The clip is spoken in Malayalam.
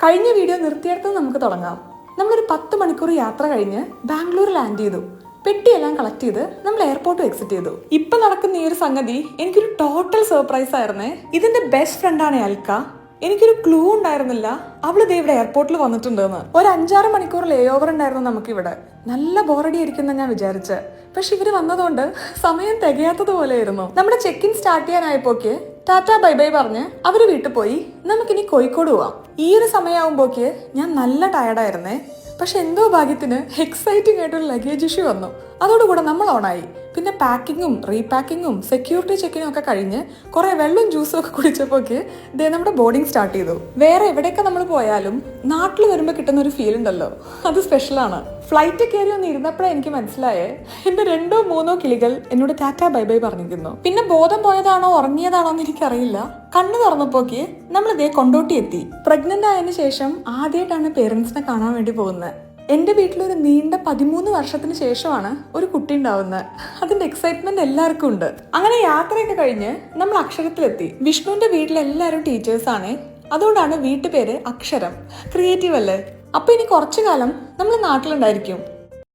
കഴിഞ്ഞ വീഡിയോ നിർത്തിയെടുത്ത് നമുക്ക് തുടങ്ങാം. നമ്മളൊരു 10 മണിക്കൂർ യാത്ര കഴിഞ്ഞ് ബാംഗ്ലൂർ ലാൻഡ് ചെയ്തു. പെട്ടിയെല്ലാം കളക്ട് ചെയ്ത് നമ്മൾ എയർപോർട്ട് എക്സിറ്റ് ചെയ്തു. ഇപ്പൊ നടക്കുന്ന ഈ ഒരു സംഗതി എനിക്കൊരു ടോട്ടൽ സർപ്രൈസ് ആയിരുന്നേ. ഇതിന്റെ ബെസ്റ്റ് ഫ്രണ്ടാണ് അൽക്ക. എനിക്കൊരു ക്ലൂ ഉണ്ടായിരുന്നില്ല അവള് ദേ ഇവിടെ എയർപോർട്ടിൽ വന്നിട്ടുണ്ടെന്ന്. ഒരു 5-6 മണിക്കൂർ ലേ ഓവർ ഉണ്ടായിരുന്നു നമുക്കിവിടെ. നല്ല ബോറടി ആയിരിക്കുന്ന ഞാൻ വിചാരിച്ച്. പക്ഷെ ഇവര് വന്നതുകൊണ്ട് സമയം തികയാത്തത് പോലെയായിരുന്നു. നമ്മുടെ ചെക്ക് ഇൻ സ്റ്റാർട്ട് ചെയ്യാനായപ്പോക്ക് ടാറ്റ ബൈ ബൈ പറഞ്ഞ് അവര് വീട്ടിൽ പോയി. നമുക്കിനി കോഴിക്കോട് പോവാം. ഈ ഒരു സമയമാകുമ്പോക്ക് ഞാൻ നല്ല ടയർഡായിരുന്നേ. പക്ഷെ എന്തോ ഭാഗ്യത്തിന് എക്സൈറ്റിംഗ് ആയിട്ടൊരു ലഗേജ് ഇഷ്യൂ വന്നു. അതോടുകൂടെ നമ്മൾ ഓണായി. പിന്നെ പാക്കിങ്ങും റീപാക്കിങ്ങും സെക്യൂരിറ്റി ചെക്കിങ്ങും ഒക്കെ കഴിഞ്ഞ് കുറെ വെള്ളവും ജ്യൂസും ഒക്കെ കുടിച്ചപ്പോക്ക് ദേ നമ്മുടെ ബോർഡിങ് സ്റ്റാർട്ട് ചെയ്തു. വേറെ എവിടെയൊക്കെ നമ്മൾ പോയാലും നാട്ടിൽ വരുമ്പോൾ കിട്ടുന്ന ഒരു ഫീൽ ഉണ്ടല്ലോ, അത് സ്പെഷ്യലാണ്. ഫ്ലൈറ്റ് കയറി ഒന്ന് ഇരുന്നപ്പോഴേ എനിക്ക് മനസ്സിലായേ എന്റെ 2-3 കിളികൾ എന്നോട് ടാറ്റ ബൈ ബൈ പറഞ്ഞിരിക്കുന്നു. പിന്നെ ബോധം പോയതാണോ ഉറങ്ങിയതാണോ എന്ന് എനിക്കറിയില്ല. കണ്ണു തുറന്നപ്പോക്ക് നമ്മൾ ഇതേ കൊണ്ടോട്ടി എത്തി. പ്രഗ്നന്റ് ആയതിനു ശേഷം ആദ്യമായിട്ടാണ് പേരൻസിനെ കാണാൻ വേണ്ടി പോകുന്നത്. എന്റെ വീട്ടിലൊരു നീണ്ട 13 വർഷത്തിന് ശേഷമാണ് ഒരു കുട്ടി ഉണ്ടാവുന്നത്. അതിന്റെ എക്സൈറ്റ്മെന്റ് എല്ലാവർക്കും ഉണ്ട്. അങ്ങനെ യാത്രയൊക്കെ കഴിഞ്ഞ് നമ്മൾ അക്ഷരത്തിലെത്തി. വിഷ്ണുവിന്റെ വീട്ടിലെല്ലാവരും ടീച്ചേഴ്സാണ്. അതുകൊണ്ടാണ് വീട്ടുപേര് അക്ഷരം. ക്രിയേറ്റീവ് അല്ലേ? അപ്പൊ ഇനി കുറച്ചു കാലം നമ്മൾ നാട്ടിലുണ്ടായിരിക്കും.